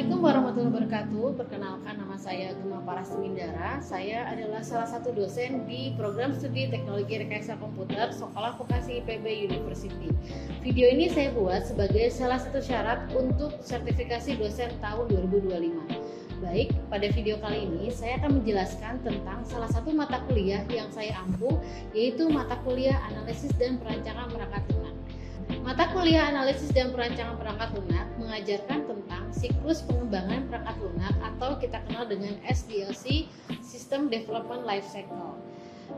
Assalamualaikum warahmatullahi wabarakatuh. Perkenalkan, nama saya Gema Parastumindara. Saya adalah salah satu dosen di program studi Teknologi Rekayasa Komputer Sekolah Vokasi IPB University. Video ini saya buat sebagai salah satu syarat untuk sertifikasi dosen tahun 2025. Baik, pada video kali ini saya akan menjelaskan tentang salah satu mata kuliah yang saya ampuh, yaitu mata kuliah Analisis dan Perancangan Perangkat Lunak. Mata kuliah Analisis dan Perancangan Perangkat Lunak mengajarkan tentang siklus pengembangan perangkat lunak atau kita kenal dengan SDLC, System Development Life Cycle.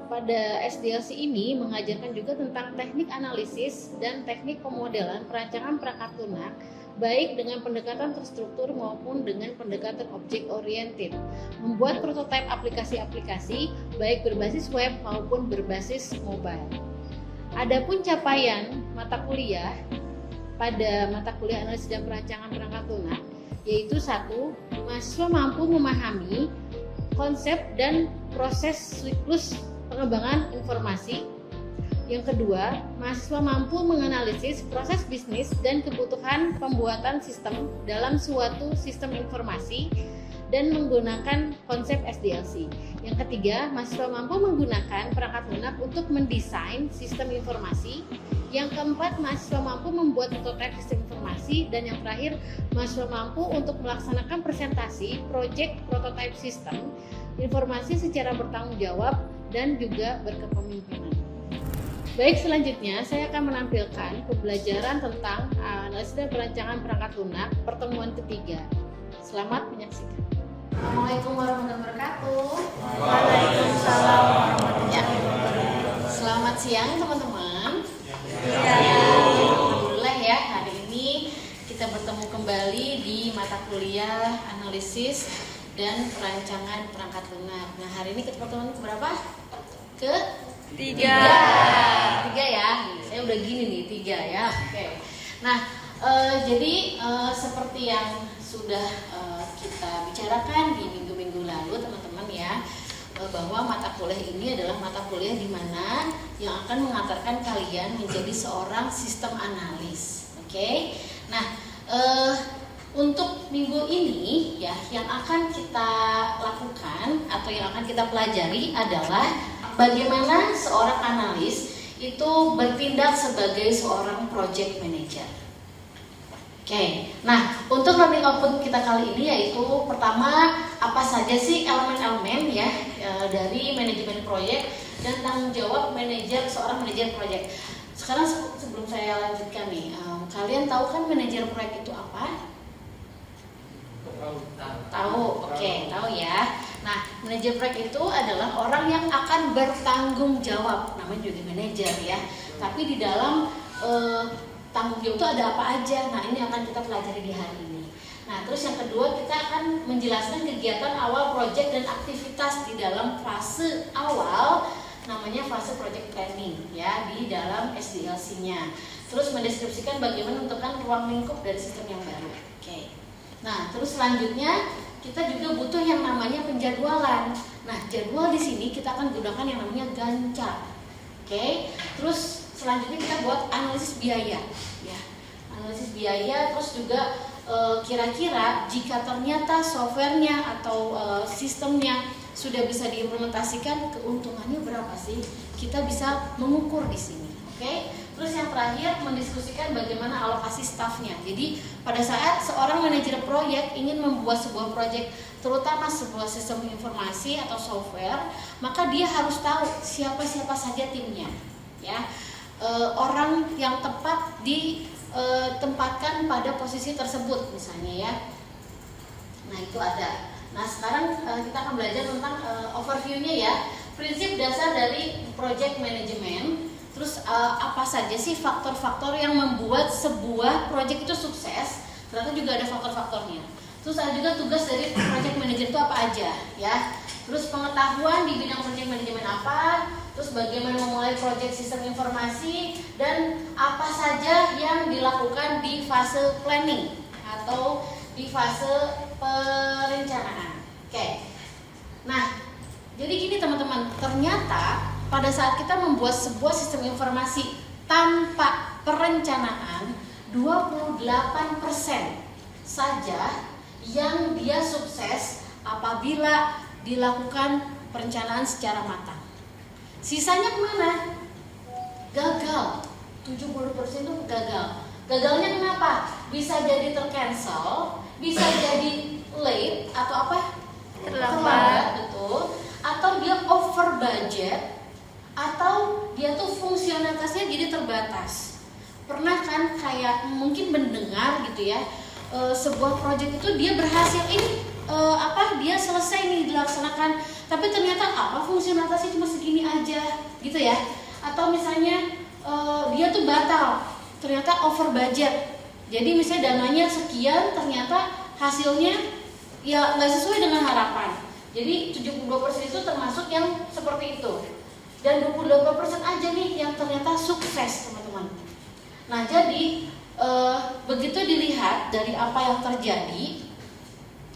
Pada SDLC ini mengajarkan juga tentang teknik analisis dan teknik pemodelan perancangan perangkat lunak, baik dengan pendekatan terstruktur maupun dengan pendekatan object oriented, membuat prototipe aplikasi-aplikasi baik berbasis web maupun berbasis mobile. Adapun capaian mata kuliah pada mata kuliah Analisis dan Perancangan Perangkat Lunak, yaitu 1. Mahasiswa mampu memahami konsep dan proses siklus pengembangan informasi. Yang kedua, mahasiswa mampu menganalisis proses bisnis dan kebutuhan pembuatan sistem dalam suatu sistem informasi dan menggunakan konsep SDLC. Yang ketiga, mahasiswa mampu menggunakan perangkat lunak untuk mendesain sistem informasi. Yang keempat, mahasiswa mampu membuat prototipe sistem informasi. Dan yang terakhir, mahasiswa mampu untuk melaksanakan presentasi proyek prototipe sistem informasi secara bertanggung jawab dan juga berkepemimpinan. Baik, selanjutnya saya akan menampilkan pembelajaran tentang analisis dan perancangan perangkat lunak pertemuan ketiga. Selamat menyaksikan. Assalamualaikum warahmatullahi wabarakatuh. Waalaikumsalam warahmatullahi wabarakatuh. Selamat siang teman-teman. Ya. Alhamdulillah ya, hari ini kita bertemu kembali di mata kuliah Analisis dan Perancangan Perangkat Lunak. Nah, hari ini kita pertemuan keberapa? Tiga ya. Saya udah gini nih, 3 ya. Oke. Nah, jadi seperti yang sudah kita bicarakan di minggu-minggu lalu teman-teman ya, bahwa mata kuliah ini adalah mata kuliah di mana yang akan mengantarkan kalian menjadi seorang sistem analis. Oke. Nah, untuk minggu ini ya, yang akan kita lakukan atau yang akan kita pelajari adalah bagaimana seorang analis itu bertindak sebagai seorang project manager. Oke, nah untuk learning output kita kali ini yaitu pertama, apa saja sih elemen-elemen ya dari manajemen proyek dan tanggung jawab seorang manajer proyek. Sekarang sebelum saya lanjutkan nih, kalian tahu kan manajer proyek itu apa? Tahu, oke, tahu ya. Nah, manajer proyek itu adalah orang yang akan bertanggung jawab, namanya juga manajer ya. Tapi di dalam tanggung jawab itu ada apa aja. Nah, ini akan kita pelajari di hari ini. Nah, terus yang kedua kita akan menjelaskan kegiatan awal proyek dan aktivitas di dalam fase awal, namanya fase project planning ya, di dalam SDLC-nya. Terus mendeskripsikan bagaimana menentukan ruang lingkup dari sistem yang baru. Oke. Nah, terus selanjutnya kita juga butuh yang namanya penjadwalan. Nah, jadwal di sini kita akan gunakan yang namanya Gantt chart. Oke. Terus selanjutnya kita buat analisis biaya ya. Analisis biaya, terus juga kira-kira jika ternyata softwarenya atau sistemnya sudah bisa diimplementasikan, keuntungannya berapa sih? Kita bisa mengukur di sini. Oke. Terus yang terakhir mendiskusikan bagaimana alokasi stafnya. Jadi pada saat seorang manajer proyek ingin membuat sebuah proyek, terutama sebuah sistem informasi atau software, maka dia harus tahu siapa-siapa saja timnya ya. Orang yang tepat ditempatkan pada posisi tersebut misalnya ya. Nah, itu ada. Nah, sekarang kita akan belajar tentang overview-nya ya. Prinsip dasar dari project management. Terus apa saja sih faktor-faktor yang membuat sebuah project itu sukses? Ternyata juga ada faktor-faktornya. Terus ada juga tugas dari project manager itu apa aja ya. Terus pengetahuan di bidang project manajemen apa? Terus bagaimana memulai proyek sistem informasi, dan apa saja yang dilakukan di fase planning atau di fase perencanaan. Oke. Nah, jadi gini teman-teman, ternyata pada saat kita membuat sebuah sistem informasi tanpa perencanaan, 28% saja yang dia sukses apabila dilakukan perencanaan secara matang. Sisanya kemana? Gagal. 70% itu gagal. Gagalnya kenapa? Bisa jadi tercancel, bisa jadi late atau apa? Terlambat, betul. Atau dia over budget, atau dia tuh fungsionalitasnya jadi terbatas. Pernah kan kayak mungkin mendengar gitu ya, sebuah proyek itu dia berhasil dia selesai nih dilaksanakan, tapi ternyata fungsionalitasnya cuma segini aja gitu ya. Atau misalnya dia tuh batal, ternyata over budget. Jadi misalnya dananya sekian, ternyata hasilnya ya nggak sesuai dengan harapan. Jadi 72% itu termasuk yang seperti itu. Dan 28% aja nih yang ternyata sukses, teman-teman. Nah, jadi begitu dilihat dari apa yang terjadi,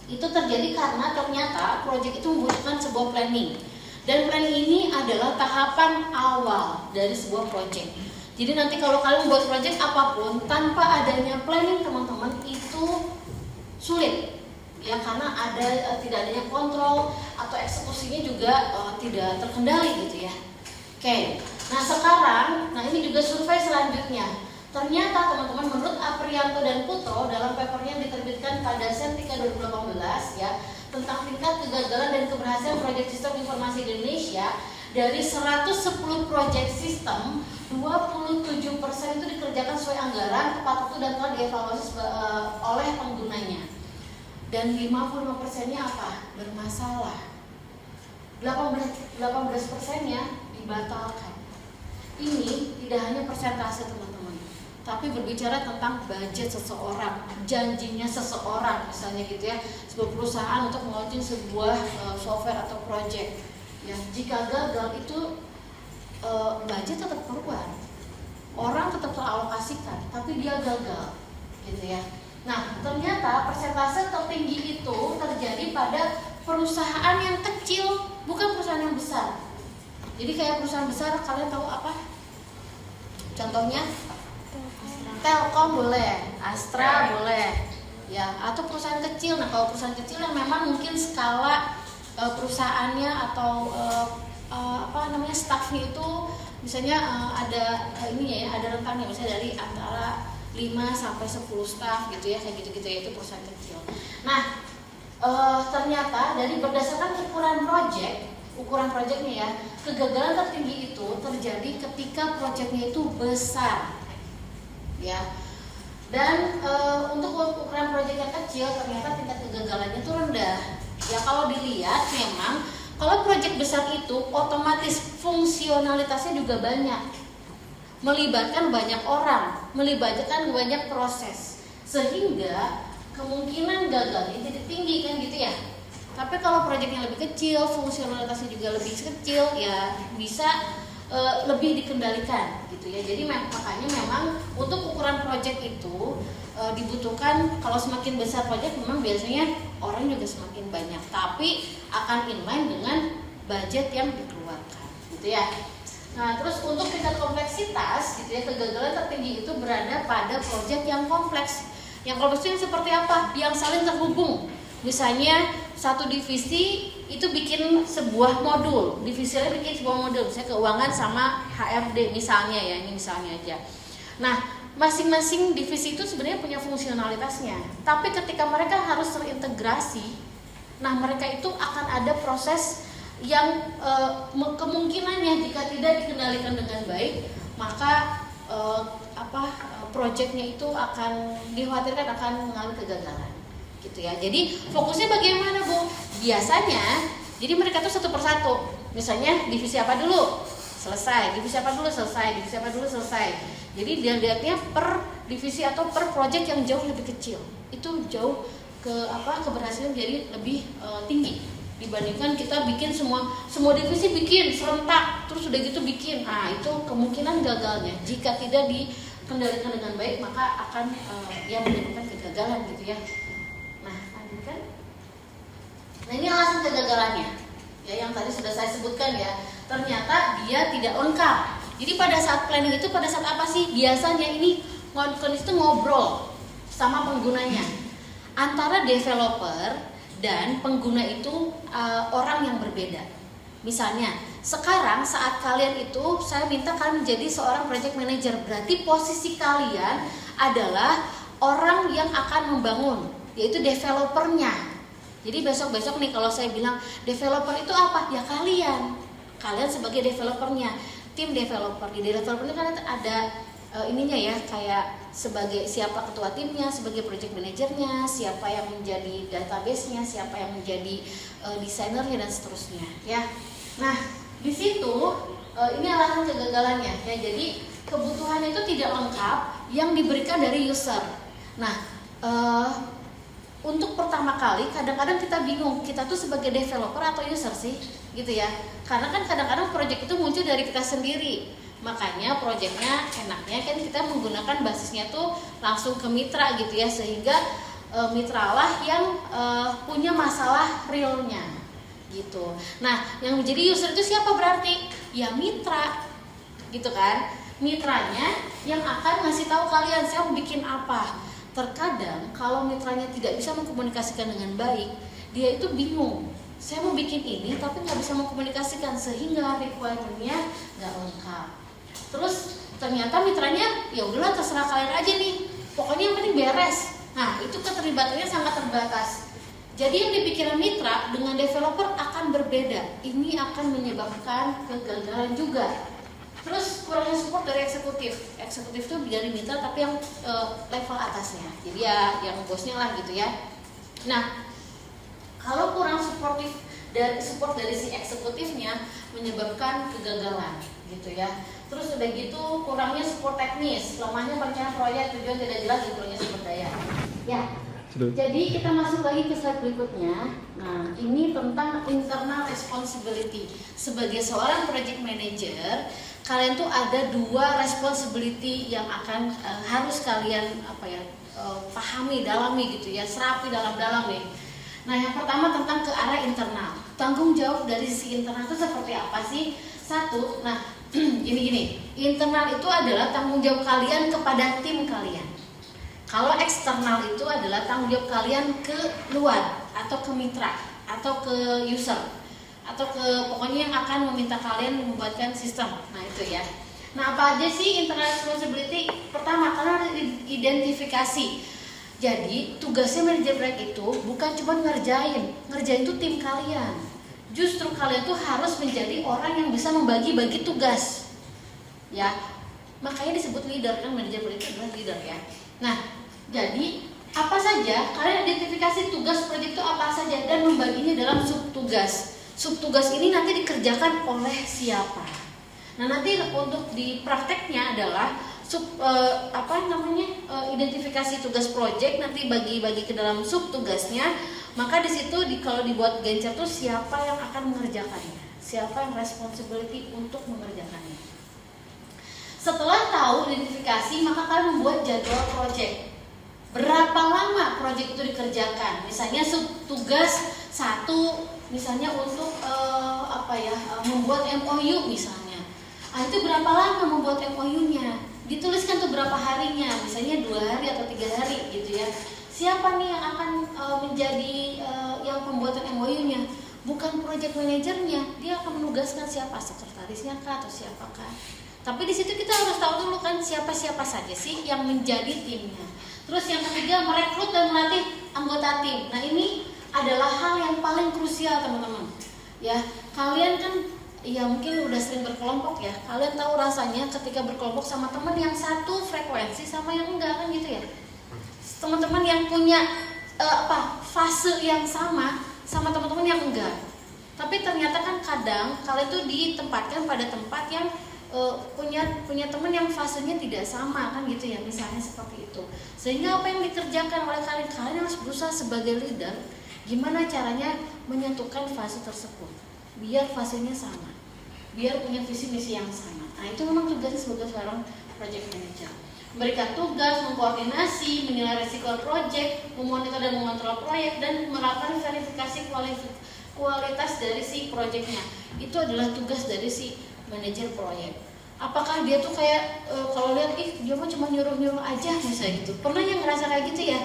itu terjadi karena ternyata proyek itu membutuhkan sebuah planning. Dan planning ini adalah tahapan awal dari sebuah proyek. Jadi nanti kalau kalian membuat proyek apapun tanpa adanya planning, teman-teman, itu sulit. Ya, karena tidak adanya kontrol atau eksekusinya juga tidak terkendali gitu ya. Oke, nah sekarang, ini juga survei selanjutnya. Ternyata teman-teman, menurut Aprianto dan Putro dalam papernya yang diterbitkan pada Sentika 2018 ya, tentang tingkat kegagalan dan keberhasilan proyek sistem informasi di Indonesia, dari 110 proyek sistem, 27% itu dikerjakan sesuai anggaran, tepat waktu dan telah dievaluasi oleh penggunanya. Dan 55%-nya bermasalah. 18%-nya dibatalkan. Ini tidak hanya persentase, teman-teman, tapi berbicara tentang budget seseorang, janjinya seseorang, misalnya gitu ya, sebuah perusahaan untuk meluncurkan sebuah software atau project. Ya, jika gagal itu budget tetap keluar, orang tetap teralokasikan, tapi dia gagal, gitu ya. Nah, ternyata persentase tertinggi itu terjadi pada perusahaan yang kecil, bukan perusahaan yang besar. Jadi kayak perusahaan besar, kalian tahu apa? Contohnya? Telkom boleh, Astra boleh, ya. Atau perusahaan kecil. Nah, kalau perusahaan kecil yang memang mungkin skala perusahaannya atau stafnya itu misalnya ada ada rentangnya, misalnya dari antara 5 sampai 10 staf gitu ya, kayak gitu-gitu ya, itu perusahaan kecil. Nah, ternyata dari berdasarkan ukuran proyeknya ya, kegagalan tertinggi itu terjadi ketika proyeknya itu besar. Ya. Dan untuk ukuran proyek yang kecil ternyata tingkat kegagalannya itu rendah. Ya, kalau dilihat memang kalau proyek besar itu otomatis fungsionalitasnya juga banyak, melibatkan banyak orang, melibatkan banyak proses, sehingga kemungkinan gagalnya jadi tinggi kan gitu ya. Tapi kalau proyeknya lebih kecil, fungsionalitasnya juga lebih kecil, ya bisa lebih dikendalikan gitu ya. Jadi makanya memang untuk ukuran proyek itu dibutuhkan, kalau semakin besar proyek memang biasanya orang juga semakin banyak, tapi akan inline dengan budget yang dikeluarkan gitu ya. Nah, terus untuk tingkat kompleksitas gitu ya, kegagalan tertinggi itu berada pada proyek yang kompleks. Yang kompleks itu seperti apa? Yang saling terhubung. Misalnya satu divisi itu bikin sebuah modul, divisinya bikin sebuah modul, misalnya keuangan sama HRD misalnya ya, ini misalnya aja. Nah, masing-masing divisi itu sebenarnya punya fungsionalitasnya, tapi ketika mereka harus terintegrasi, nah mereka itu akan ada proses yang kemungkinannya jika tidak dikendalikan dengan baik, maka proyeknya itu akan dikhawatirkan akan mengalami kegagalan gitu ya. Jadi fokusnya bagaimana, Bu? Biasanya jadi mereka tuh satu persatu, misalnya divisi apa dulu selesai, divisi apa dulu selesai, divisi apa dulu selesai. Jadi dia lihatnya per divisi atau per proyek yang jauh lebih kecil, itu jauh keberhasilan jadi lebih tinggi dibandingkan kita bikin semua divisi bikin serentak terus udah gitu bikin. Nah, itu kemungkinan gagalnya jika tidak dikendalikan dengan baik, maka akan menyebabkan kegagalan gitu ya. Nah, lanjutkan. Nah, ini alasan kegagalannya ya, yang tadi sudah saya sebutkan ya. Ternyata dia tidak lengkap. Jadi pada saat planning itu, pada saat apa sih? Biasanya ini kondisi itu ngobrol sama penggunanya. antara developer dan pengguna itu orang yang berbeda. Misalnya, sekarang saat kalian itu saya minta kalian menjadi seorang project manager, berarti posisi kalian adalah orang yang akan membangun, yaitu developernya. Jadi besok-besok nih kalau saya bilang developer itu apa? Ya kalian sebagai developernya, tim developer. Di developer itu kan ada ininya ya, kayak sebagai siapa ketua timnya, sebagai project manajernya, siapa yang menjadi database-nya, siapa yang menjadi desainernya dan seterusnya ya. Nah, di situ ini alasan kegagalannya ya. Jadi kebutuhan itu tidak lengkap yang diberikan dari user. Nah, untuk pertama kali kadang-kadang kita bingung, kita tuh sebagai developer atau user sih gitu ya. Karena kan kadang-kadang project itu muncul dari kita sendiri. Makanya projectnya enaknya kan kita menggunakan basisnya tuh langsung ke mitra gitu ya, sehingga mitralah yang punya masalah realnya gitu. Nah, yang menjadi user itu siapa berarti? Ya mitra gitu kan. Mitranya yang akan ngasih tahu kalian saya mau bikin apa. Terkadang kalau mitranya tidak bisa mengkomunikasikan dengan baik, dia itu bingung. Saya mau bikin ini tapi nggak bisa mengkomunikasikan sehingga requirement-nya nggak lengkap. Terus ternyata mitranya ya udahlah terserah kalian aja nih, pokoknya yang penting beres. Nah itu keterlibatannya sangat terbatas. Jadi yang dipikiran mitra dengan developer akan berbeda. Ini akan menyebabkan kegagalan juga. Terus kurangnya support dari eksekutif. Eksekutif itu dari mitra tapi yang level atasnya. Jadi ya yang bosnya lah gitu ya. Nah, kalau kurang support dari si eksekutifnya menyebabkan kegagalan gitu ya. Terus udah gitu kurangnya support teknis, lemahnya perencanaan proyek, tujuan tidak jelas, kurangnya sumber daya. Ya. Jadi kita masuk lagi ke slide berikutnya. Nah, ini tentang internal responsibility. Sebagai seorang project manager, kalian tuh ada 2 responsibility yang akan harus kalian pahami, dalami gitu ya, serapi dalam-dalam nih. Nah, yang pertama tentang ke arah internal. Tanggung jawab dari si internal itu seperti apa sih? Satu, nah gini. Internal itu adalah tanggung jawab kalian kepada tim kalian. Kalau eksternal itu adalah tanggung jawab kalian ke luar atau ke mitra atau ke user atau ke pokoknya yang akan meminta kalian membuatkan sistem. Nah itu ya. Nah apa aja sih internal responsibility? Pertama, kalian harus identifikasi. Jadi tugasnya manajer proyek itu bukan cuma ngerjain itu tim kalian. Justru kalian tuh harus menjadi orang yang bisa membagi-bagi tugas. Ya, makanya disebut leader kan, manajer proyek itu adalah leader ya. Nah, jadi apa saja kalian identifikasi tugas proyek itu apa saja dan membaginya dalam subtugas. Subtugas ini nanti dikerjakan oleh siapa? Nah, nanti untuk di prakteknya adalah identifikasi tugas proyek nanti bagi-bagi ke dalam subtugasnya. Maka di situ kalau dibuat gencer tuh siapa yang akan mengerjakannya? Siapa yang responsibility untuk mengerjakannya? Setelah tahu identifikasi, maka kalian membuat jadwal proyek. Berapa lama proyek itu dikerjakan? Misalnya tugas 1 misalnya untuk membuat MOU misalnya. Itu berapa lama membuat MOU-nya? Dituliskan tuh berapa harinya, misalnya 2 hari atau 3 hari gitu ya. Siapa nih yang akan menjadi yang pembuatan MOU-nya? Bukan project manajernya, dia akan menugaskan siapa, sekretarisnya kah atau siapakah? Tapi di situ kita harus tahu dulu kan siapa saja sih yang menjadi timnya. Terus yang ketiga, merekrut dan melatih anggota tim. Nah ini adalah hal yang paling krusial teman-teman. Ya, kalian kan ya mungkin udah sering berkelompok ya. Kalian tahu rasanya ketika berkelompok sama teman yang satu frekuensi sama yang enggak kan gitu ya. Teman-teman yang punya fase yang sama teman-teman yang enggak. Tapi ternyata kan kadang kalian tuh ditempatkan pada tempat yang punya teman yang fasenya tidak sama kan gitu ya, misalnya seperti itu. Sehingga apa yang dikerjakan oleh kalian harus berusaha sebagai leader gimana caranya menyatukan fase tersebut biar fasenya sama, biar punya visi misi yang sama. Nah itu memang tugasnya sebagai seorang project manager, memberikan tugas, mengkoordinasi, menilai risiko proyek, memonitor dan mengontrol proyek, dan melakukan verifikasi kualitas dari si proyeknya. Itu adalah tugas dari si manajer proyek. Apakah dia tuh kayak kalau lihat dia mah cuma nyuruh aja misalnya gitu. Pernah yang ngerasa kayak gitu ya?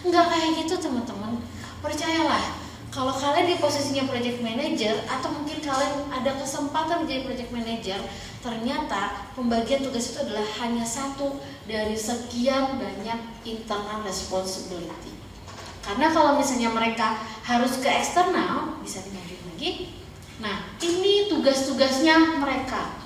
Nggak kayak gitu teman-teman. Percayalah, kalau kalian di posisinya project manager atau mungkin kalian ada kesempatan menjadi project manager, ternyata pembagian tugas itu adalah hanya satu dari sekian banyak internal responsibility. Karena kalau misalnya mereka harus ke eksternal, bisa dimajuin lagi. Nah, ini tugas-tugasnya mereka.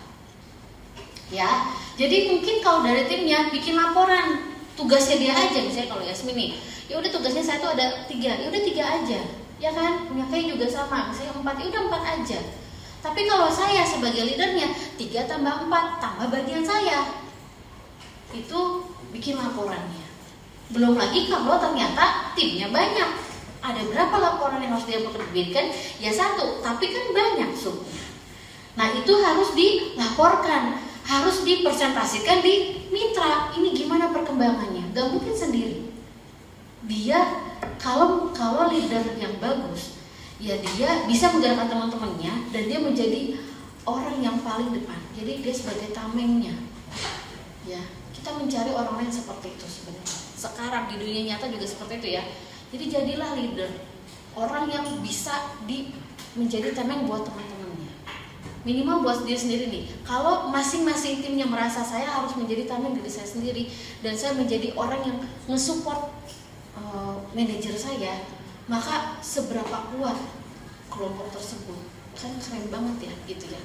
Ya, jadi mungkin kalau dari timnya bikin laporan, tugasnya dia aja. Misalnya kalau Yasmin nih, ya udah tugasnya saya tuh ada 3, ya udah 3 aja. Ya kan, punya kayak juga sama, misalnya 4, ya udah 4 aja. Tapi kalau saya sebagai leadernya 3 tambah 4 tambah bagian saya, itu bikin laporannya. Belum lagi kalau ternyata timnya banyak, ada berapa laporan yang harus dia perbitkan? Ya 1, tapi kan banyak subnya. Nah itu harus dilaporkan, harus dipresentasikan di mitra. Ini gimana perkembangannya? Gak mungkin sendiri. Dia kalau leader yang bagus, ya dia bisa menggerakkan teman-temannya dan dia menjadi orang yang paling depan. Jadi dia sebagai tamengnya. Ya, kita mencari orang-orang yang seperti itu sebenarnya. Sekarang di dunia nyata juga seperti itu ya. Jadi jadilah leader, orang yang bisa menjadi tameng buat teman-temannya. Minimal buat diri sendiri nih. Kalau masing-masing timnya merasa saya harus menjadi tameng diri saya sendiri dan saya menjadi orang yang nge-support manajer saya, maka seberapa kuat kelompok tersebut, kan keren banget ya gitu ya.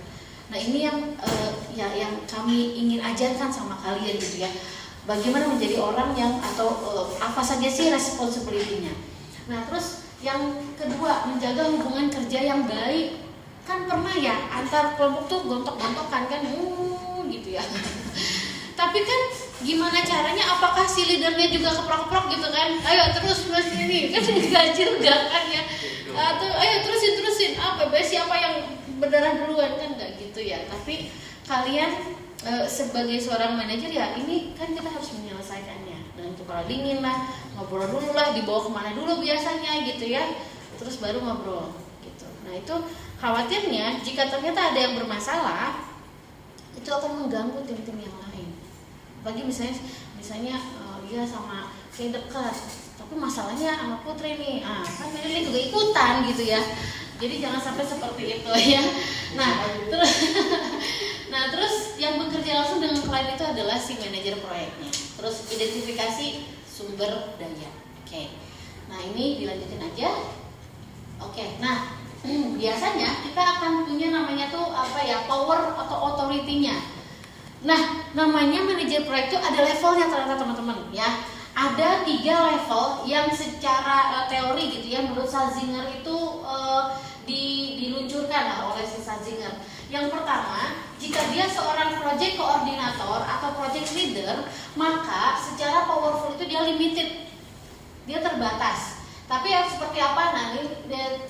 Nah ini yang kami ingin ajarkan sama kalian gitu ya, bagaimana menjadi orang yang atau apa saja sih responsibility-nya. Nah terus yang kedua, menjaga hubungan kerja yang baik. Kan pernah ya antar kelompok tuh gontok-gontokan kan gitu ya. Tapi kan gimana caranya, apakah si leadernya juga keprok-keprok gitu kan, ayo terus ini kan digaji juga kan ya, atau ayo terusin siapa yang berdarah duluan, kan nggak gitu ya. Tapi kalian sebagai seorang manajer ya ini kan kita harus menyelesaikannya dengan kepala dingin lah, ngobrol dulu lah, dibawa kemana dulu biasanya gitu ya, terus baru ngobrol gitu. Nah itu khawatirnya jika ternyata ada yang bermasalah, itu akan mengganggu tim-tim yang lain. Bagi misalnya dia sama kayak dekat, tapi masalahnya sama Putri nih, kan ini juga ikutan gitu ya. Jadi jangan sampai seperti itu ya. Nah terus yang bekerja langsung dengan klien itu adalah si manajer proyeknya. Terus identifikasi sumber daya. Oke. Nah ini dilanjutin aja. Oke. Nah biasanya kita akan punya namanya tuh power atau authority-nya. Nah, namanya manajer proyek itu ada levelnya ternyata teman-teman ya. Ada 3 level yang secara teori gitu ya, menurut Schlesinger itu diluncurkan oleh si Schlesinger. Yang pertama, jika dia seorang project koordinator atau project leader, maka secara powerful itu dia limited, dia terbatas. Tapi yang seperti apa, nanti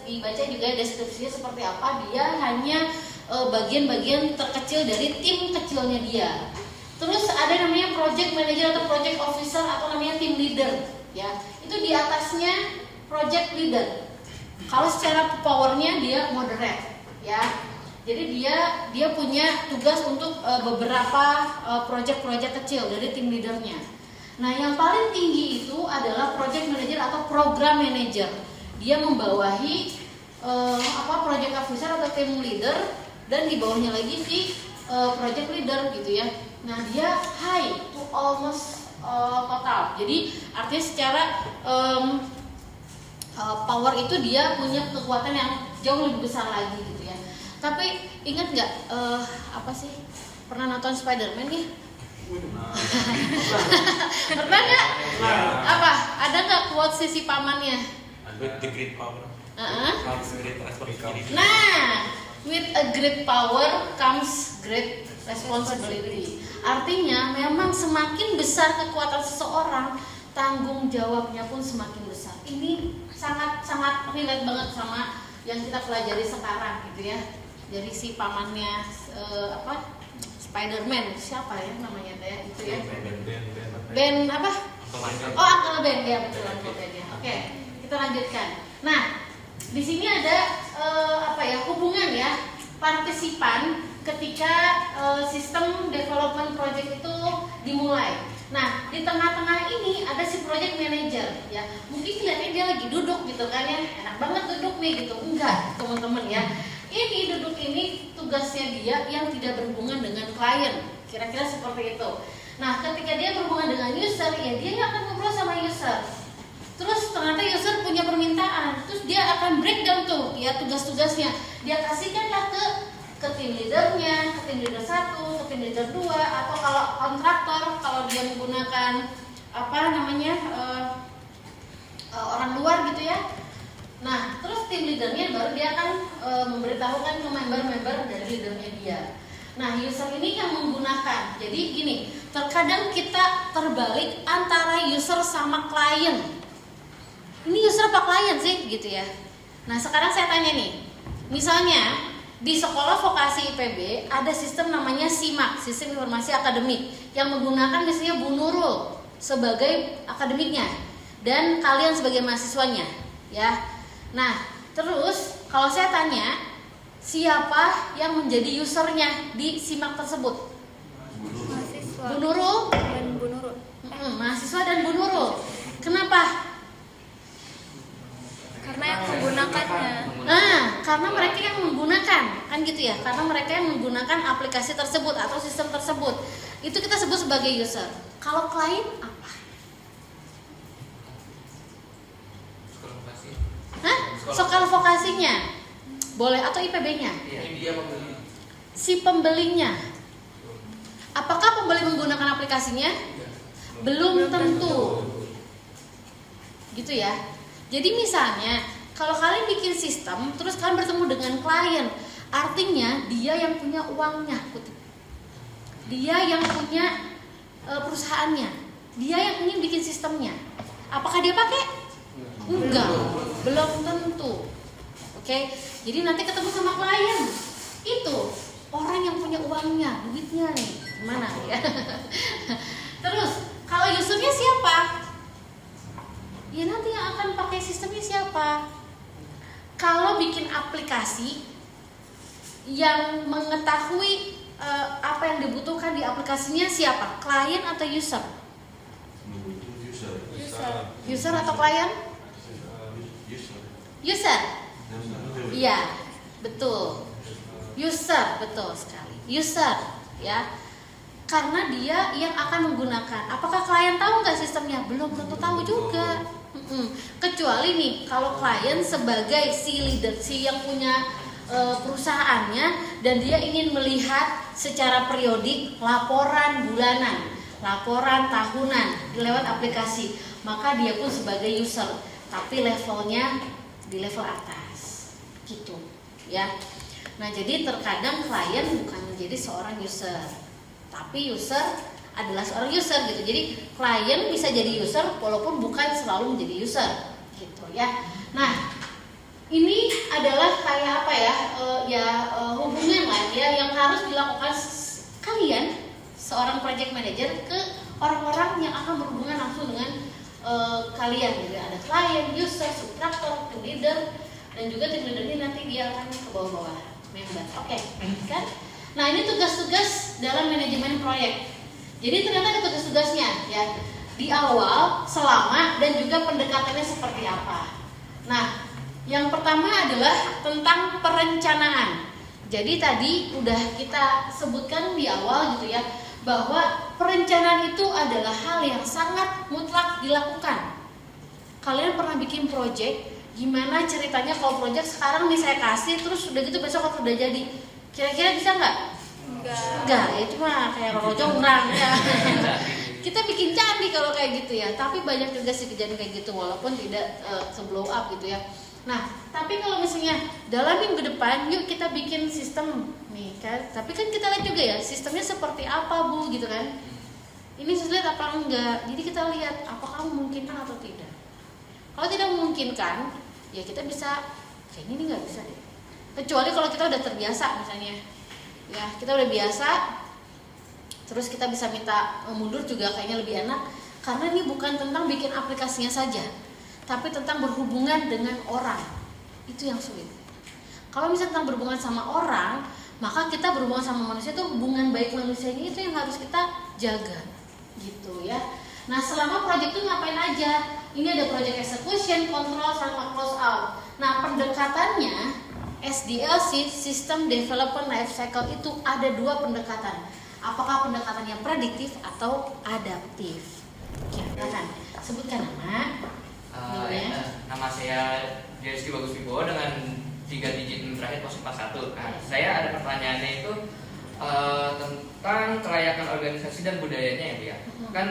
dibaca juga deskripsinya seperti apa. Dia hanya bagian-bagian terkecil dari tim kecilnya dia. Terus ada namanya project manager atau project officer atau namanya team leader ya. Itu di atasnya project leader. Kalau secara powernya dia moderate ya. Jadi dia punya tugas untuk beberapa project-project kecil dari tim leadernya. Nah, yang paling tinggi itu adalah project manager atau program manager. Dia membawahi project officer atau team leader, dan di bawahnya lagi si project leader gitu ya. Nah dia high to almost total. Jadi artinya secara power itu dia punya kekuatan yang jauh lebih besar lagi gitu ya. Tapi ingat nggak pernah nonton Spider-Man ya? Pernah nggak? Ada nggak quote si pamannya? With the great power. Nah, with a great power comes great responsibility. Artinya memang semakin besar kekuatan seseorang, tanggung jawabnya pun semakin besar. Ini sangat relate banget sama yang kita pelajari sekarang gitu ya. Dari si pamannya Spider-Man, siapa ya namanya ya itu ya? Ben apa? Uncle Ben ya, betul Uncle Ben ya. Oke, kita lanjutkan. Nah, di sini ada hubungan ya partisipan ketika sistem development project itu dimulai. Nah, di tengah-tengah ini ada si project manager ya, mungkin kelihatannya dia lagi duduk gitu kan ya, enak banget duduk nih gitu. Enggak teman-teman ya, ini duduk ini tugasnya dia yang tidak berhubungan dengan klien, kira-kira seperti itu. Nah ketika dia berhubungan dengan user ya, dia yang akan ngobrol sama user. Terus ternyata user punya permintaan, terus dia akan breakdown tuh ya tugas-tugasnya, dia kasihkanlah ke tim leadernya, ke tim leader 1, ke tim leader 2, atau kalau kontraktor, kalau dia menggunakan orang luar gitu ya. Nah terus tim leadernya baru dia akan memberitahukan ke member-member dari leadernya dia. Nah user ini yang menggunakan, jadi gini, terkadang kita terbalik antara user sama klien. Ini user apa klien sih gitu ya. Nah sekarang saya tanya nih, misalnya di sekolah vokasi IPB ada sistem namanya SIMAK, Sistem Informasi Akademik, yang menggunakan misalnya Bu Nurul sebagai akademiknya dan kalian sebagai mahasiswanya ya. Nah terus kalau saya tanya, siapa yang menjadi usernya di SIMAK tersebut? Mahasiswa Bu Nurul dan Bu Nurul. Mahasiswa dan Bu Nurul. Kenapa? Karena yang menggunakannya. Karena mereka yang menggunakan, kan gitu ya. Karena mereka yang menggunakan aplikasi tersebut atau sistem tersebut. Itu kita sebut sebagai user. Kalau klien apa? Sekolah vokasinya. Boleh, atau IPB-nya? Si pembelinya. Apakah pembeli menggunakan aplikasinya? Belum tentu. Gitu ya. Jadi misalnya kalau kalian bikin sistem terus kalian bertemu dengan klien, artinya dia yang punya uangnya, dia yang punya perusahaannya, dia yang ingin bikin sistemnya. Apakah dia pakai? Enggak, belum tentu. Oke, jadi nanti ketemu sama klien, itu orang yang punya uangnya, duitnya nih, gimana ya? Terus kalau usernya siapa? Ya nanti yang akan pakai sistemnya siapa? Kalau bikin aplikasi yang mengetahui apa yang dibutuhkan di aplikasinya siapa? Klien atau user? User atau klien? User. Iya, betul. User, betul sekali. User, ya. Karena dia yang akan menggunakan. Apakah klien tahu nggak sistemnya? Belum tentu tahu juga. Kecuali nih kalau klien sebagai si leader, si yang punya perusahaannya, dan dia ingin melihat secara periodik laporan bulanan, laporan tahunan lewat aplikasi, maka dia pun sebagai user, tapi levelnya di level atas, gitu ya. Nah jadi terkadang klien bukan menjadi seorang user, tapi user adalah seorang user gitu. Jadi klien bisa jadi user walaupun bukan selalu menjadi user gitu ya. Nah ini adalah kayak apa ya, hubungan lah ya yang harus dilakukan kalian seorang project manager ke orang-orang yang akan berhubungan langsung dengan kalian. Jadi ada klien, user, subkontraktor, tim leader, dan juga tim leader ini nanti dia akan ke bawah-bawah member. Oke, kan? Nah ini tugas-tugas dalam manajemen proyek. Jadi ternyata ada tugas-tugasnya ya di awal, selama, dan juga pendekatannya seperti apa. Nah, yang pertama adalah tentang perencanaan. Jadi tadi udah kita sebutkan di awal gitu ya, bahwa perencanaan itu adalah hal yang sangat mutlak dilakukan. Kalian pernah bikin project, gimana ceritanya kalau project sekarang nih saya kasih, terus udah gitu besok kalau udah jadi, kira-kira bisa nggak? Enggak, ya cuma kayak roro jonggrang ya. Kita bikin candi kalau kayak gitu ya. Tapi banyak juga sih kejadian kayak gitu walaupun tidak seblow up gitu ya. Nah, tapi kalau misalnya dalam minggu depan yuk kita bikin sistem nih kan. Tapi kan kita lihat juga ya sistemnya seperti apa Bu gitu kan. Ini sulit apa enggak. Jadi kita lihat apakah memungkinkan atau tidak. Kalau tidak memungkinkan ya kita bisa kayaknya ini nggak bisa deh. Kecuali kalau kita udah terbiasa misalnya. Ya, kita udah biasa, terus kita bisa minta mundur juga kayaknya lebih enak. Karena ini bukan tentang bikin aplikasinya saja, tapi tentang berhubungan dengan orang. Itu yang sulit. Kalau misalnya tentang berhubungan sama orang, maka kita berhubungan sama manusia itu hubungan baik manusianya itu yang harus kita jaga, gitu ya. Nah, selama project itu ngapain aja? Ini ada project execution, control, sama close out. Nah, pendekatannya SDLC, System Development Life Cycle, itu ada 2 pendekatan. Apakah pendekatannya prediktif atau adaptif? Silakan sebutkan nama. Nama saya Rizky Bagus Wibowo dengan 3 digit terakhir 041. Nah, saya ada pertanyaannya itu tentang kelayakan organisasi dan budayanya ya Bu ya. Kan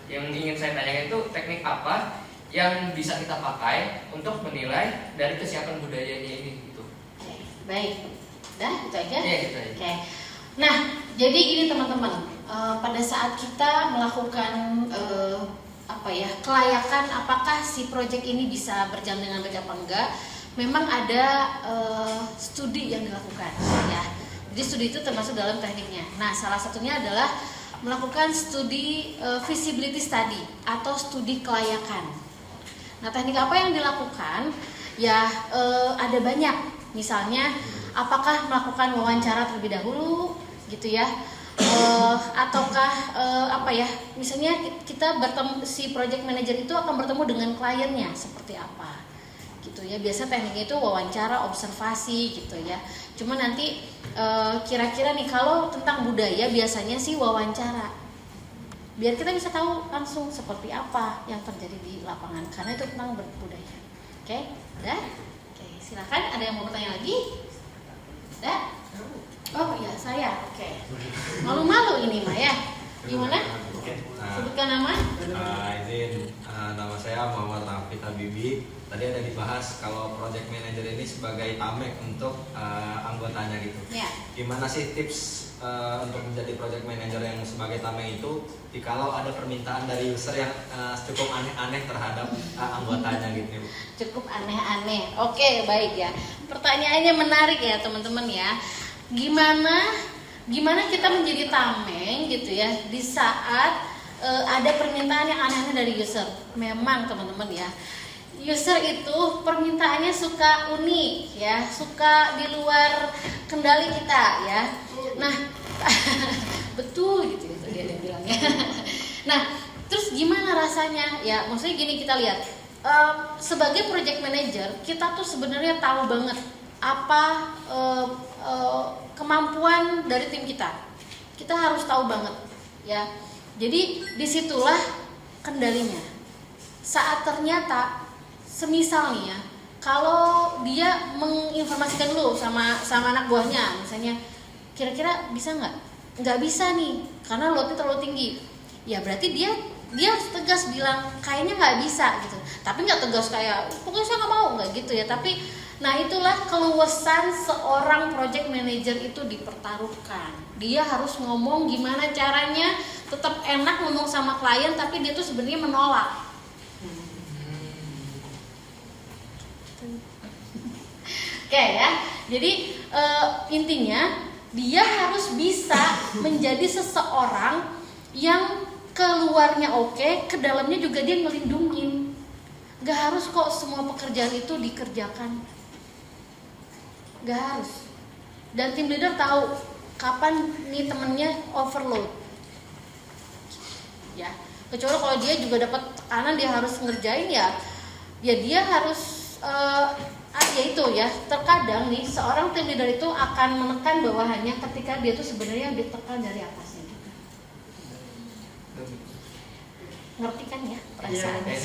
yang ingin saya tanyakan itu teknik apa yang bisa kita pakai untuk menilai dari kesiapan budayanya ini gitu. Oke, baik. Dah, itu aja? Iya, gitu aja. Oke. Nah, jadi gini teman-teman, pada saat kita melakukan kelayakan apakah si proyek ini bisa berjalan dengan baik apa enggak, memang ada studi yang dilakukan ya. Jadi studi itu termasuk dalam tekniknya. Nah, salah satunya adalah melakukan studi feasibility study atau studi kelayakan. Nah, teknik apa yang dilakukan? Ya ada banyak. Misalnya, apakah melakukan wawancara terlebih dahulu, gitu ya? Ataukah misalnya kita bertemu, si project manager itu akan bertemu dengan kliennya seperti apa, gitu ya. Biasa tekniknya itu wawancara, observasi, gitu ya. Cuma nanti kira-kira nih kalau tentang budaya biasanya sih wawancara, biar kita bisa tahu langsung seperti apa yang terjadi di lapangan, karena itu tentang budaya. Oke, udah? Oke, silakan. Ada yang mau bertanya lagi? Udah? Oh ya, saya. Oke. Malu-malu ini mah ya. Gimana? Sebutkan nama. Nama saya Muhammad Rafid Habibi. Tadi ada dibahas kalau project manager ini sebagai tamek untuk anggotanya gitu. Ya. Gimana sih tips untuk menjadi project manager yang sebagai tamek itu jikalau ada permintaan dari user yang cukup aneh-aneh terhadap anggotanya gitu. Cukup aneh-aneh. Oke, baik ya. Pertanyaannya menarik ya teman-teman ya. Gimana kita menjadi tameng gitu ya di saat ada permintaan yang aneh-aneh dari user. Memang teman-teman ya, user itu permintaannya suka unik ya, suka di luar kendali kita ya. Nah betul gitu dia bilangnya. Nah terus gimana rasanya ya, maksudnya gini, kita lihat sebagai project manager kita tuh sebenarnya tahu banget apa kemampuan dari tim kita harus tahu banget ya. Jadi disitulah kendalinya. Saat ternyata semisal nih ya, kalau dia menginformasikan lu sama anak buahnya, misalnya kira-kira bisa nggak bisa nih karena loadnya terlalu tinggi, ya berarti dia harus tegas bilang kayaknya nggak bisa gitu. Tapi nggak tegas kayak pokoknya saya nggak mau, nggak gitu ya. Tapi nah itulah keluasan seorang project manager itu dipertaruhkan. Dia harus ngomong gimana caranya tetap enak ngomong sama klien, tapi dia tuh sebenarnya menolak. Oke ya. Jadi intinya dia harus bisa menjadi seseorang yang keluarnya oke, ke dalamnya juga dia ngelindungin. Gak harus kok semua pekerjaan itu dikerjakan. Gak harus. Dan tim leader tahu kapan nih temennya overload. Ya, kecuali kalau dia juga dapat tekanan dia harus ngerjain ya dia harus ya itu ya. Terkadang nih seorang tim leader itu akan menekan bawahannya ketika dia tuh sebenarnya ditekan dari atasnya juga. Ngerti kan ya perasaannya?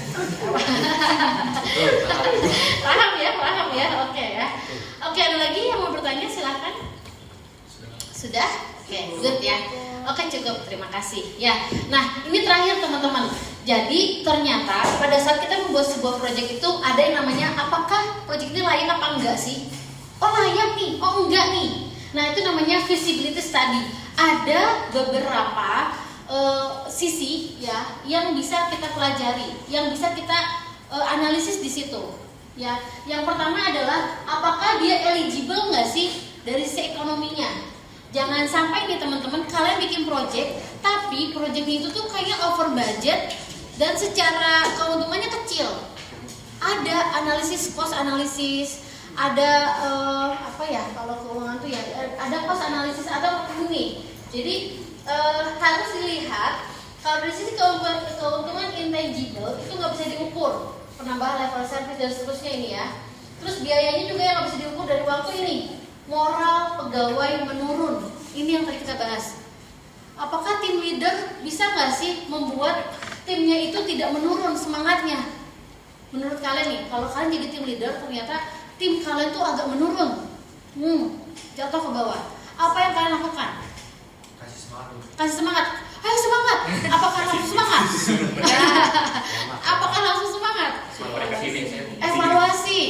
Paham ya. Oke ya. Oke, ada lagi yang mau bertanya, silakan. Sudah? Oke, good ya. Oke, cukup, terima kasih ya. Nah, ini terakhir teman-teman. Jadi ternyata pada saat kita membuat sebuah proyek itu ada yang namanya apakah proyek ini layak apa enggak sih? Oh layak nih, oh enggak nih. Nah itu namanya feasibility study. Ada beberapa sisi ya yang bisa kita pelajari, yang bisa kita analisis di situ. Ya, yang pertama adalah apakah dia eligible nggak sih dari sisi ekonominya. Jangan sampai nih teman-teman kalian bikin project, tapi project itu tuh kayaknya over budget dan secara keuntungannya kecil. Ada analisis cost analisis, ada kalau keuangan tuh ya ada cost analisis atau ini. Jadi harus dilihat Kalau dari sisi keuntungan intangible itu nggak bisa diukur, penambahan level service dan seterusnya ini ya. Terus biayanya juga yang nggak bisa diukur dari waktu ini. Moral pegawai menurun, ini yang tadi kita bahas. Apakah tim leader bisa nggak sih membuat timnya itu tidak menurun semangatnya? Menurut kalian nih, kalau kalian jadi tim leader ternyata tim kalian tuh agak menurun, jatuh ke bawah. Apa yang kalian lakukan? Kasih semangat. Ayo semangat. Apakah langsung semangat? Apakah langsung semangat? Evaluasi.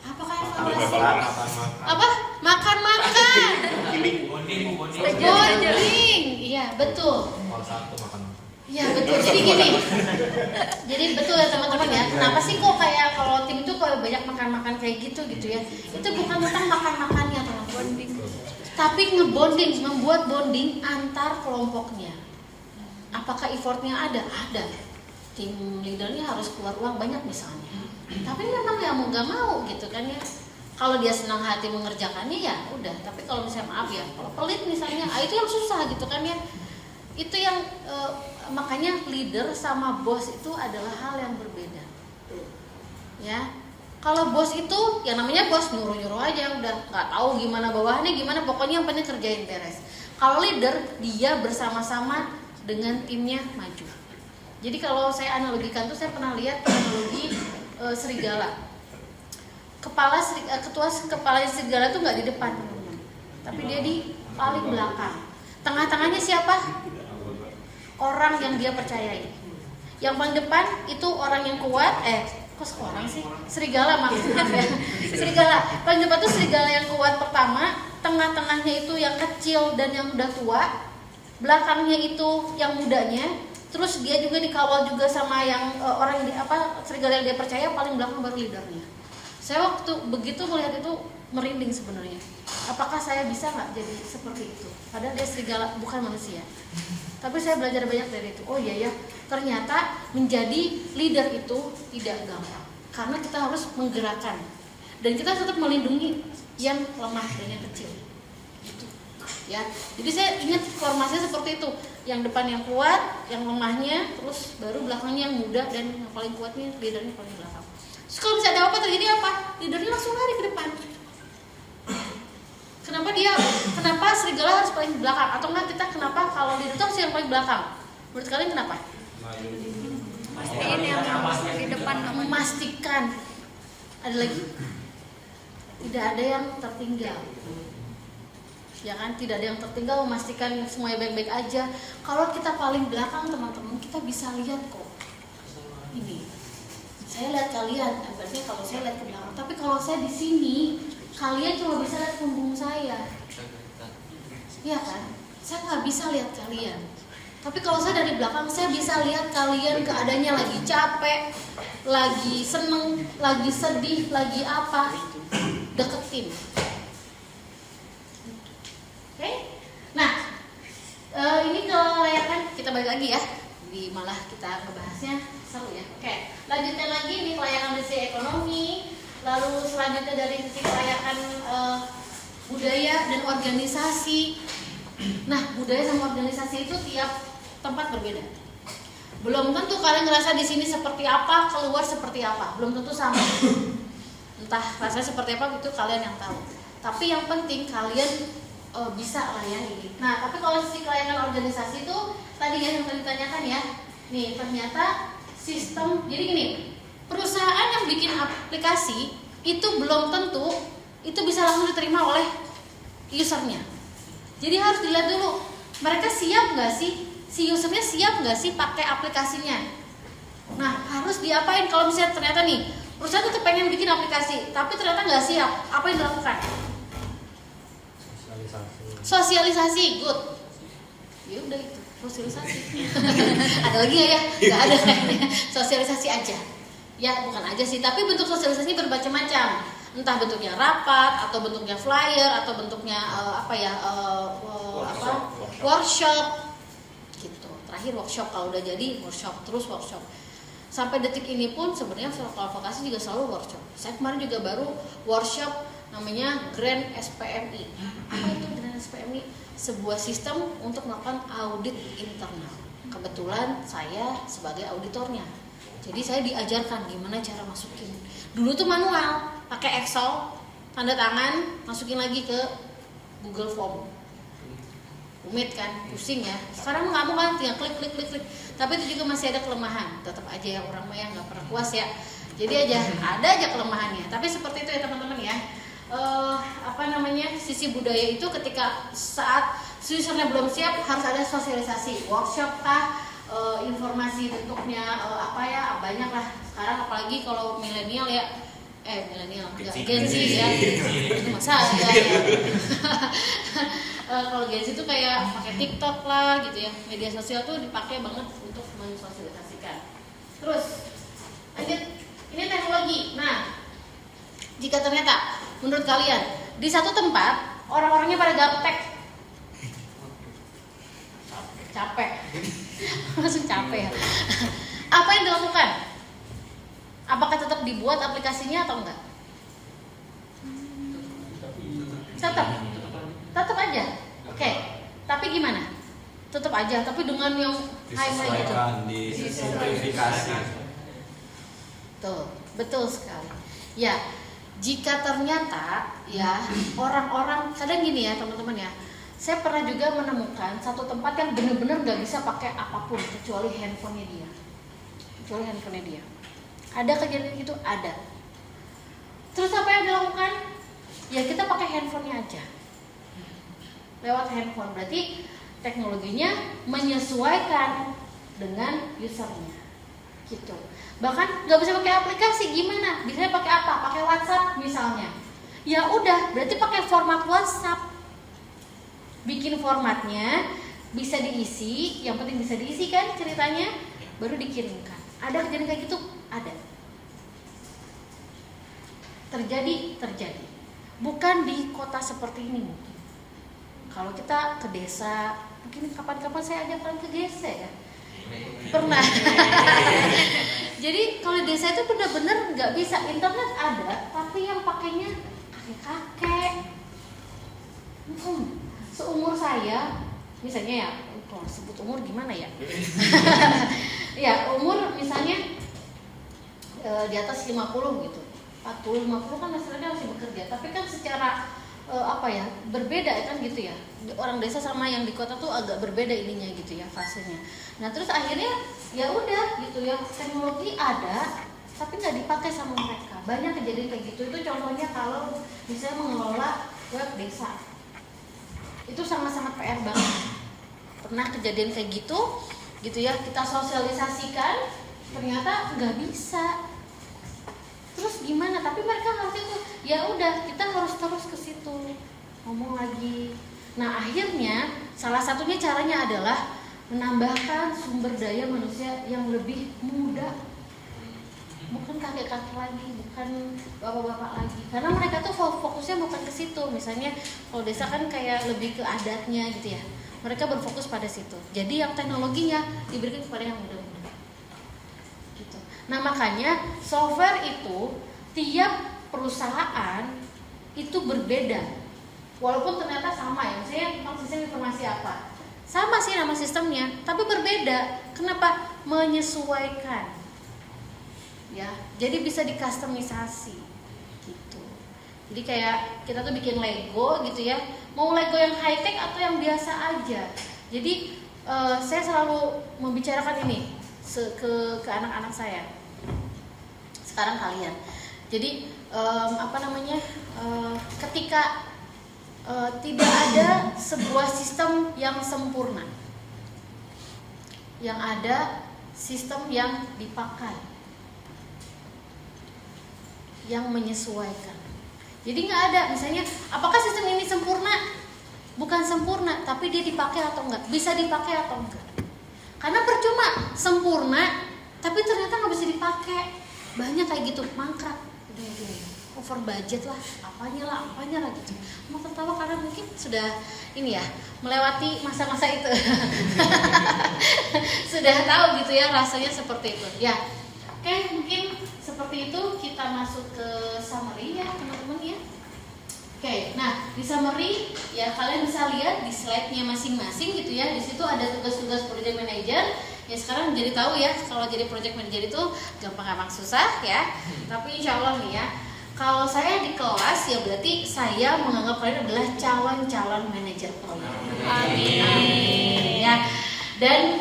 Apakah evaluasi? Apa? Makan. Bonding. Iya betul. Kalau satu makan. Iya betul. Jadi betul ya teman-teman ya. Kenapa sih kok kayak kalau tim itu kalau banyak makan kayak gitu ya? Itu bukan tentang makannya teman-teman. Tapi ngebonding, membuat bonding antar kelompoknya. Apakah effortnya ada? Ada. Tim leadernya harus keluar uang banyak misalnya. Tapi memang ya mau nggak mau gitu kan ya. Kalau dia senang hati mengerjakannya ya udah. Tapi kalau misalnya maaf ya, kalau pelit misalnya, itu yang susah gitu kan ya. Itu yang makanya leader sama bos itu adalah hal yang berbeda. Ya. Kalau bos itu, yang namanya bos nyuruh-nyuruh aja, udah nggak tahu gimana bawahannya, gimana pokoknya yang penting kerjain beres. Kalau leader, dia bersama-sama dengan timnya maju. Jadi kalau saya analogikan tuh, saya pernah lihat analogi serigala. Ketua kepala serigala tuh nggak di depan, tapi dia di paling belakang. Tengah-tengahnya siapa? Orang yang dia percayai. Yang paling depan itu orang yang kuat. Kok seorang sih? Serigala maksudnya ya. Serigala. Paling depan tuh serigala yang kuat pertama, tengah-tengahnya itu yang kecil dan yang udah tua, belakangnya itu yang mudanya, terus dia juga dikawal juga sama yang orang yang serigala yang dia percaya, paling belakang baru leadernya. Saya waktu begitu melihat itu merinding sebenarnya. Apakah saya bisa nggak jadi seperti itu? Padahal dia serigala, bukan manusia. Tapi saya belajar banyak dari itu. Oh iya ya, ternyata menjadi leader itu tidak gampang. Karena kita harus menggerakkan. Dan kita tetap melindungi yang lemah dan yang kecil. Gitu. Ya. Jadi saya ingat formasinya seperti itu. Yang depan yang kuat, yang lemahnya, terus baru belakangnya yang muda, dan yang paling kuatnya leadernya paling belakang. Terus kalau bisa ada apa terjadi apa? Leadernya langsung lari ke depan. Kenapa serigala harus paling belakang? Atau enggak kita kenapa kalau leader itu harus yang paling belakang? Menurut kalian kenapa? Pastiin yang di depan Memastikan. Ada lagi? Tidak ada yang tertinggal. Ya kan? Tidak ada yang tertinggal, memastikan semuanya baik-baik aja. Kalau kita paling belakang teman-teman, kita bisa lihat kok. Ini. Saya lihat kalian, berarti kalau saya lihat ke belakang. Tapi kalau saya di sini, kalian cuma bisa lihat punggung saya. Iya kan? Saya nggak bisa lihat kalian. Tapi kalau saya dari belakang, saya bisa lihat kalian keadaannya lagi capek, lagi seneng, lagi sedih, lagi apa. Deketin. Oke? Nah, ini kelayakan kita balik lagi ya. Malah kita ngebahasnya seru ya. Oke, lanjutnya lagi ini kelayakan dari sisi ekonomi. Lalu selanjutnya dari sisi kelayakan budaya dan organisasi. Nah, budaya sama organisasi itu tiap tempat berbeda. Belum tentu kalian ngerasa di sini seperti apa, keluar seperti apa. Belum tentu sama. Entah rasanya seperti apa itu kalian yang tahu. Tapi yang penting kalian bisa layani. Nah, tapi kalau sisi kelayakan organisasi itu tadi ya yang tadi ditanyakan ya. Nih, ternyata sistem. Jadi gini, perusahaan yang bikin aplikasi itu belum tentu itu bisa langsung diterima oleh usernya. Jadi harus dilihat dulu mereka siap nggak sih, si usernya siap nggak sih pakai aplikasinya. Nah, harus diapain kalau misalnya ternyata nih perusahaan itu pengen bikin aplikasi tapi ternyata nggak siap, apa yang dilakukan? Sosialisasi, good. Ya udah itu, sosialisasi. Ada lagi nggak ya? Nggak ada kayaknya. Sosialisasi aja. Ya bukan aja sih, tapi bentuk sosialisasi bermacam-macam. Entah bentuknya rapat, atau bentuknya flyer, atau bentuknya workshop. Gitu. Terakhir workshop, kalau udah jadi workshop, terus workshop. Sampai detik ini pun sebenarnya kalau vokasi juga selalu workshop. Saya kemarin juga baru workshop namanya Grand SPMI. Apa itu Grand SPMI? Sebuah sistem untuk melakukan audit internal. Kebetulan saya sebagai auditornya. Jadi saya diajarkan gimana cara masukin. Dulu tuh manual, pakai Excel, tanda tangan, masukin lagi ke Google Form. Rumit kan, pusing ya. Sekarang nggak mau kan, tinggal klik. Tapi itu juga masih ada kelemahan. Tetap aja ya orang mah yang nggak pernah puas ya. Jadi ada aja kelemahannya. Tapi seperti itu ya teman-teman ya. Sisi budaya itu ketika saat usernya belum siap harus ada sosialisasi, workshop kah, informasi bentuknya banyak lah sekarang, apalagi kalau milenial ya Gen Z ya itu masa ya. Kalau Gen Z itu kayak pakai TikTok lah gitu ya, media sosial tuh dipakai banget untuk mensosialisasikan. Terus lanjut, ini teknologi. Nah, jika ternyata menurut kalian di satu tempat orang-orangnya pada gaptek, capek langsung capek ya. Apa yang dilakukan? Apakah tetap dibuat aplikasinya atau enggak? Tetap aja. Oke. Tapi gimana? Tetap aja, tapi dengan yang high-high gitu. Disimplifikasi. Betul sekali. Ya, jika ternyata ya orang-orang kadang gini ya teman-teman ya. Saya pernah juga menemukan satu tempat yang benar-benar nggak bisa pakai apapun kecuali handphonenya dia. Ada kejadian gitu, ada. Terus apa yang dilakukan? Ya kita pakai handphonenya aja. Lewat handphone, berarti teknologinya menyesuaikan dengan usernya, gitu. Bahkan nggak bisa pakai aplikasi, gimana? Bisa pakai apa? Pakai WhatsApp misalnya. Ya udah, berarti pakai format WhatsApp. Bikin formatnya, bisa diisi, yang penting bisa diisi kan ceritanya, baru dikirimkan. Ada kejadian kayak gitu? Ada. Terjadi. Bukan di kota seperti ini mungkin. Kalau kita ke desa, mungkin kapan-kapan saya ajak kalian ke desa ya. Pernah. Jadi kalau di desa itu benar-benar nggak bisa, internet ada, tapi yang pakainya kakek-kakek. Seumur saya, misalnya ya, kalau sebut umur gimana ya? Ya umur misalnya di atas 50 gitu, 40-50 kan masalahnya masih bekerja, tapi kan secara berbeda kan gitu ya. Orang desa sama yang di kota tuh agak berbeda ininya gitu ya, fasenya. Nah terus akhirnya ya udah gitu ya, teknologi ada tapi nggak dipakai sama mereka. Banyak kejadian kayak gitu. Itu contohnya kalau misalnya mengelola web desa, itu sangat-sangat PR banget. Pernah kejadian kayak gitu ya, kita sosialisasikan ternyata nggak bisa. Terus gimana? Tapi mereka ngerti tuh. Ya udah, kita harus terus ke situ ngomong lagi. Nah akhirnya salah satunya caranya adalah menambahkan sumber daya manusia yang lebih muda, bukan kakek-kakek lagi, bukan bapak-bapak lagi, karena mereka tuh fokusnya bukan ke situ. Misalnya kalau desa kan kayak lebih ke adatnya gitu ya, mereka berfokus pada situ. Jadi yang teknologinya diberikan kepada yang muda-muda gitu. Nah makanya software itu tiap perusahaan itu berbeda, walaupun ternyata sama ya. Misalnya tentang sistem informasi apa, sama sih nama sistemnya, tapi berbeda. Kenapa? Menyesuaikan ya, jadi bisa dikustomisasi gitu. Jadi kayak kita tuh bikin Lego gitu ya, mau Lego yang high tech atau yang biasa aja. Jadi saya selalu membicarakan ini ke anak-anak saya sekarang kalian. Jadi ketika tidak ada sebuah sistem yang sempurna, yang ada sistem yang dipakai, yang menyesuaikan. Jadi nggak ada misalnya apakah sistem ini sempurna? Bukan sempurna, tapi dia dipakai atau enggak, bisa dipakai atau enggak. Karena percuma sempurna tapi ternyata nggak bisa dipakai. Banyak kayak gitu, mangkrak, udah gini, over budget lah, apanya lah gitu. Mau tertawa karena mungkin sudah ini ya, melewati masa-masa itu. Sudah tahu gitu ya rasanya seperti itu. Ya, oke, mungkin seperti itu. Kita masuk ke summary ya teman-teman ya. Oke, nah di summary ya kalian bisa lihat di slide-nya masing-masing gitu ya. Di situ ada tugas-tugas project manager. Ya sekarang jadi tahu ya kalau jadi project manager itu gampang-gampang susah ya. Tapi insya Allah nih ya, kalau saya di kelas ya berarti saya menganggap kalian adalah calon-calon manajer proyek. Amin. Ya. Dan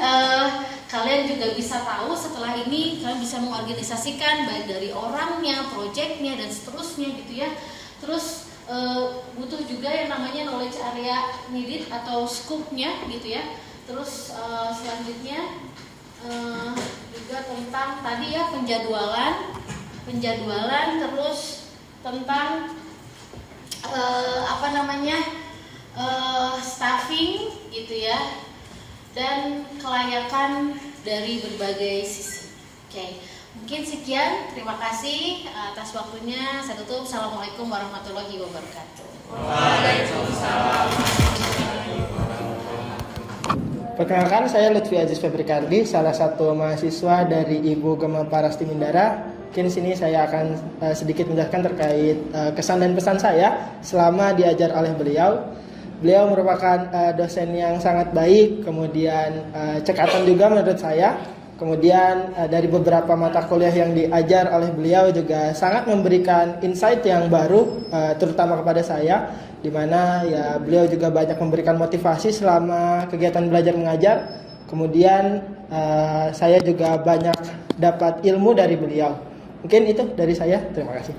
kalian juga bisa tahu setelah ini kalian bisa mengorganisasikan baik dari orangnya, proyeknya dan seterusnya gitu ya. Terus butuh juga yang namanya knowledge area needed atau scope-nya gitu ya. Terus selanjutnya juga tentang tadi ya penjadwalan, terus tentang staffing gitu ya, dan kelayakan dari berbagai sisi. Oke. Mungkin sekian, terima kasih atas waktunya. Saya tutup. Assalamualaikum warahmatullahi wabarakatuh. Waalaikumsalam. Perkenalkan, saya Lutfi Aziz Febrikardi, salah satu mahasiswa dari Ibu Gema Parasti Mindara. Mungkin sini saya akan sedikit menjelaskan terkait kesan dan pesan saya selama diajar oleh beliau. Beliau merupakan dosen yang sangat baik, kemudian cekatan juga menurut saya. Kemudian dari beberapa mata kuliah yang diajar oleh beliau juga sangat memberikan insight yang baru, terutama kepada saya, di mana ya beliau juga banyak memberikan motivasi selama kegiatan belajar mengajar. Kemudian saya juga banyak dapat ilmu dari beliau. Mungkin itu dari saya. Terima kasih.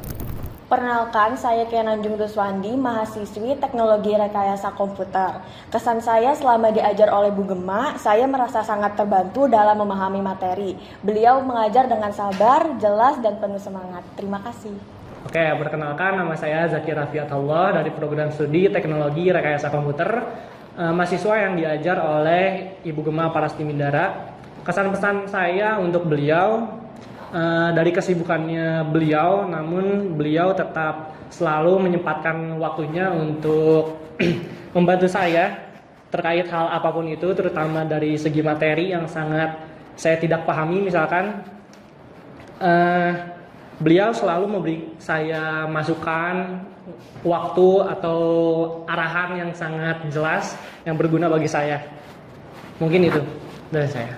Perkenalkan, saya Kenanjung Ruswandi, mahasiswi Teknologi Rekayasa Komputer. Kesan saya selama diajar oleh Bu Gema, saya merasa sangat terbantu dalam memahami materi. Beliau mengajar dengan sabar, jelas, dan penuh semangat. Terima kasih. Oke, perkenalkan, nama saya Zaki Rafiatullah dari program studi Teknologi Rekayasa Komputer, mahasiswa yang diajar oleh Ibu Gema Parasti Mindara. Kesan pesan saya untuk beliau, dari kesibukannya beliau, namun beliau tetap selalu menyempatkan waktunya untuk membantu saya terkait hal apapun itu, terutama dari segi materi yang sangat saya tidak pahami. Misalkan beliau selalu memberi saya masukan, waktu atau arahan yang sangat jelas yang berguna bagi saya. Mungkin itu dari saya.